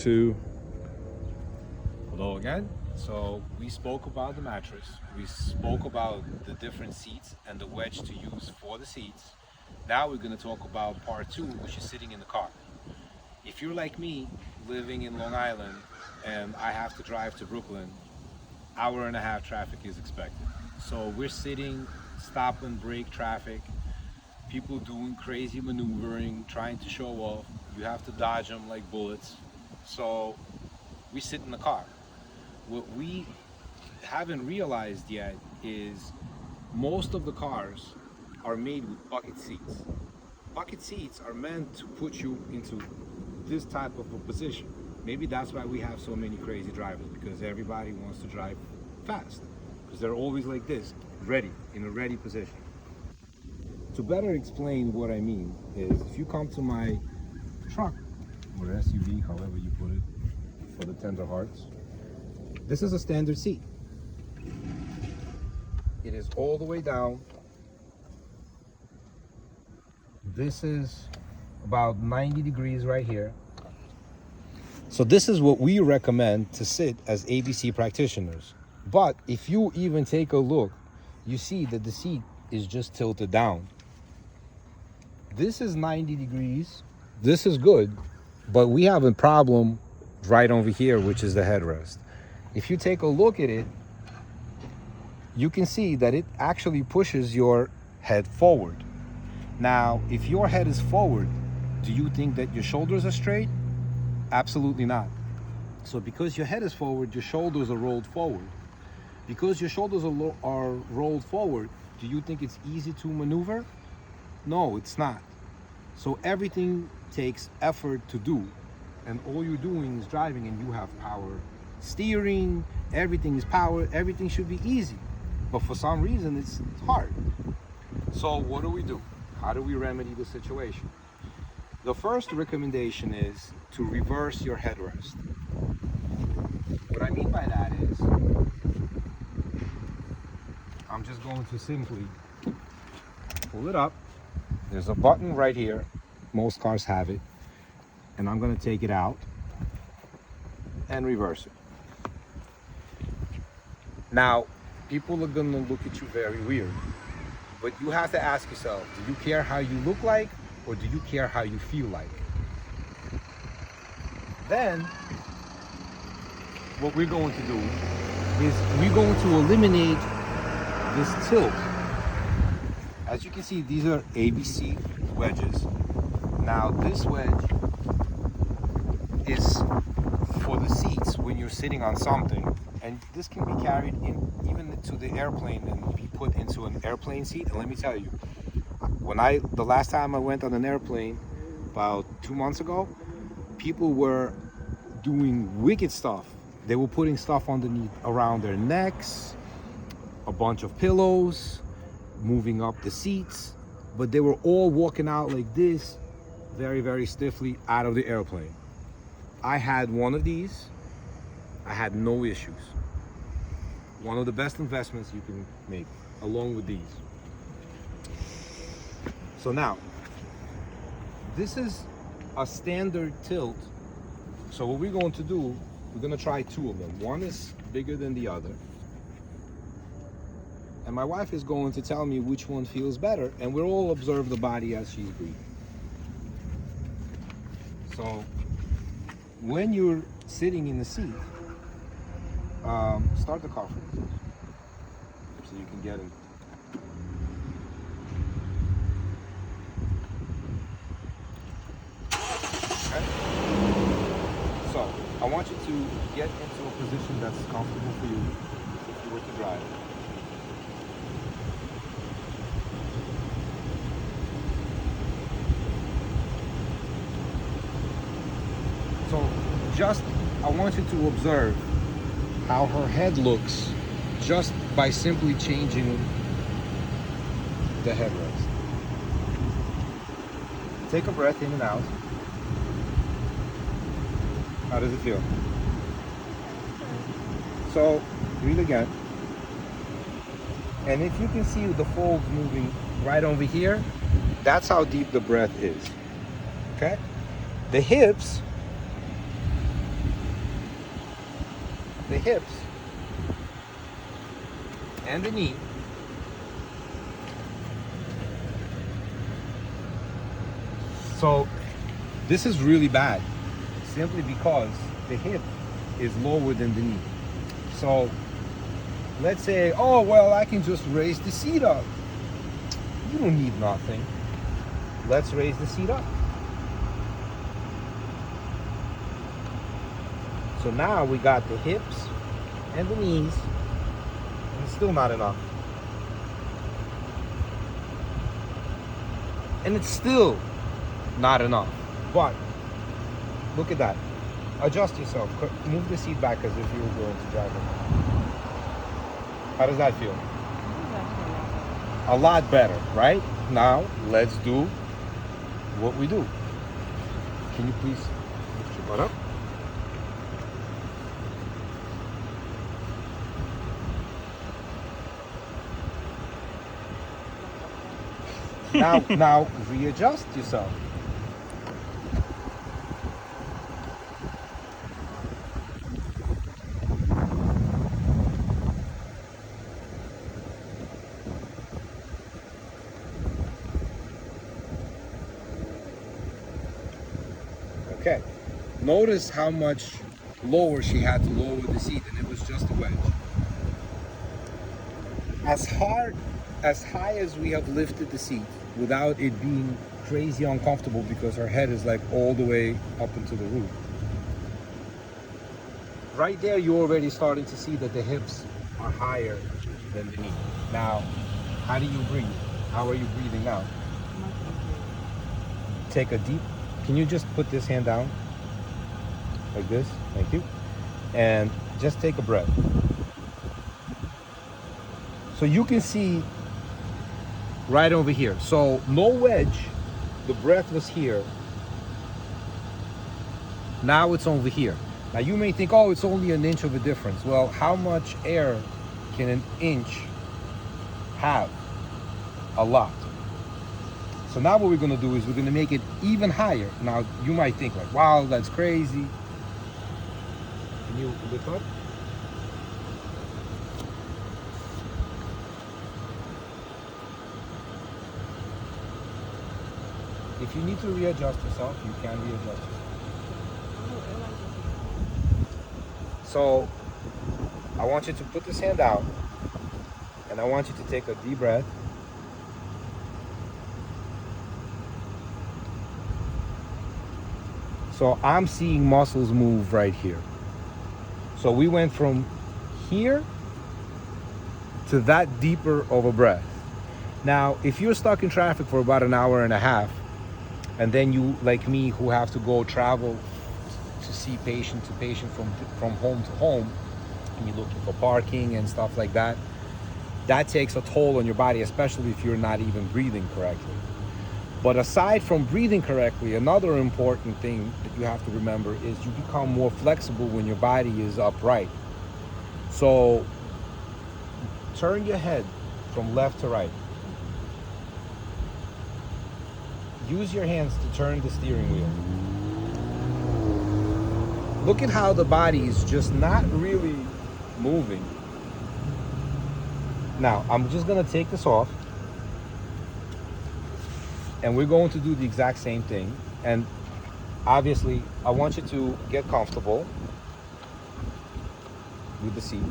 2. Hello again. So we spoke about the mattress. We spoke about the different seats and the wedge to use for the seats. Now we're going to talk about part 2, which is sitting in the car. If you're like me, living in Long Island, and I have to drive to Brooklyn, hour and a half traffic is expected. So we're sitting, stop and break traffic, people doing crazy maneuvering, trying to show off. You have to dodge them like bullets. So we sit in the car. What we haven't realized yet is most of the cars are made with bucket seats. Bucket seats are meant to put you into this type of a position. Maybe that's why we have so many crazy drivers, because everybody wants to drive fast, because they're always like this, ready, in a ready position. To better explain what I mean is, if you come to my truck or SUV, however you put it, for the tender hearts, this is a standard seat. It is all the way down. This is about 90 degrees right here. So this is what we recommend to sit as ABC practitioners. But if you even take a look, you see that the seat is just tilted down. This is 90 degrees. This is good, but we have a problem right over here, which is the headrest. If you take a look at it, you can see that it actually pushes your head forward. Now, if your head is forward, do you think that your shoulders are straight? Absolutely not. So because your head is forward, your shoulders are rolled forward. Because your shoulders are rolled forward, do you think it's easy to maneuver? No, it's not. So everything takes effort to do. And all you're doing is driving, and you have power steering, everything is power, everything should be easy. But for some reason, it's hard. So what do? How do we remedy the situation? The first recommendation is to reverse your headrest. What I mean by that is, I'm just going to simply pull it up. There's a button right here. Most cars have it. And I'm going to take it out and reverse it. Now, people are going to look at you very weird. But you have to ask yourself, do you care how you look like, or do you care how you feel like? Then, what we're going to do is we're going to eliminate this tilt. As you can see, these are ABC wedges. Now, this wedge is for the seats when you're sitting on something, and this can be carried in even to the airplane and be put into an airplane seat. And let me tell you, the last time I went on an airplane about 2 months ago, people were doing wicked stuff. They were putting stuff underneath around their necks, a bunch of pillows, moving up the seats, but they were all walking out like this, very, very stiffly out of the airplane. I had one of these. I had no issues. One of the best investments you can make, along with these. So now, this is a standard tilt. So what we're going to do, we're going to try 2 of them. One is bigger than the other. And my wife is going to tell me which one feels better, and we'll all observe the body as she's breathing. So, when you're sitting in the seat, start the car for me, so you can get in. Okay? So, I want you to get into a position that's comfortable for you if you were to drive. So I want you to observe how her head looks just by simply changing the headrest. Take a breath in and out. How does it feel? So breathe again. And if you can see the folds moving right over here, that's how deep the breath is. Okay? The hips the hips and the knee. So this is really bad, simply because the hip is lower than the knee. So let's say, oh, well, I can just raise the seat up. You don't need nothing. Let's raise the seat up. So now we got the hips and the knees, and it's still not enough. And it's still not enough. But look at that. Adjust yourself. Move the seat back as if you were going to drive it. How does that feel? A lot better, right? Now let's do what we do. Can you please lift your butt up? Now readjust yourself. Okay. Notice how much lower she had to lower the seat, and it was just a wedge. As high as we have lifted the seat without it being crazy uncomfortable because her head is like all the way up into the roof. Right there, you're already starting to see that the hips are higher than the knee. Now, how do you breathe? How are you breathing now? Take a deep, can you just put this hand down? Like this, thank you. And just take a breath. So you can see right over here. So no wedge, the breath was here. Now it's over here. Now you may think, oh, it's only an inch of a difference. Well, how much air can an inch have? A lot. So now what we're gonna do is we're gonna make it even higher. Now you might think like, wow, that's crazy. Can you lift up? If you need to readjust yourself, you can readjust yourself. So I want you to put this hand out, and I want you to take a deep breath. So I'm seeing muscles move right here. So we went from here to that deeper of a breath. Now, if you're stuck in traffic for about an hour and a half, and then you, like me, who have to go travel to see patient to patient from home to home, and you're looking for parking and stuff like that, that takes a toll on your body, especially if you're not even breathing correctly. But aside from breathing correctly, another important thing that you have to remember is you become more flexible when your body is upright. So turn your head from left to right. Use your hands to turn the steering wheel. Look at how the body is just not really moving. Now, I'm just gonna take this off, and we're going to do the exact same thing. And obviously, I want you to get comfortable with the seat.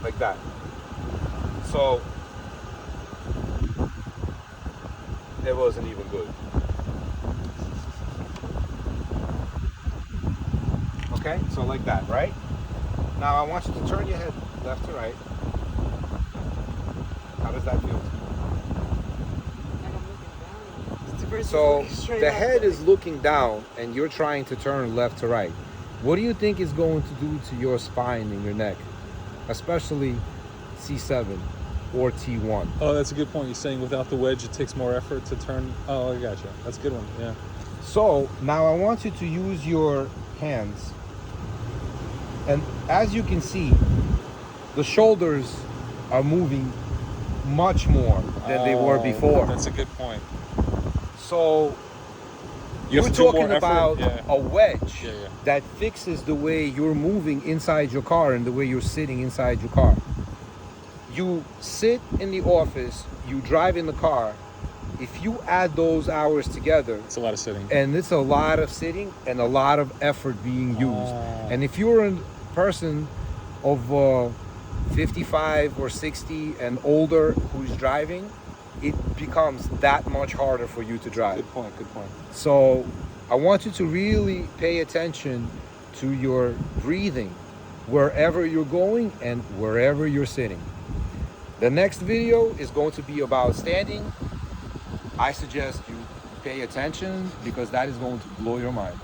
Like that. So, it wasn't even good. Okay, so like that, right? Now I want you to turn your head left to right. How does that feel? So the head is looking down and you're trying to turn left to right. What do you think is going to do to your spine and your neck? Especially C7 or T1. Oh, that's a good point. You're saying without the wedge, it takes more effort to turn. Oh, I gotcha. That's a good one. Yeah. So now I want you to use your hands. And as you can see, the shoulders are moving much more than they were before. That's a good point. So You We're have to do more talking effort. about Yeah. a wedge Yeah, yeah. that fixes the way you're moving inside your car and the way you're sitting inside your car. You sit in the office, you drive in the car. If you add those hours together, It's a lot of sitting. and it's a lot of sitting and a lot of effort being used. Ah. And if you're a person of 55 or 60 and older who's driving, it becomes that much harder for you to drive. Good point. Good point. So I want you to really pay attention to your breathing wherever you're going and wherever you're sitting. The next video is going to be about standing. I suggest you pay attention because that is going to blow your mind.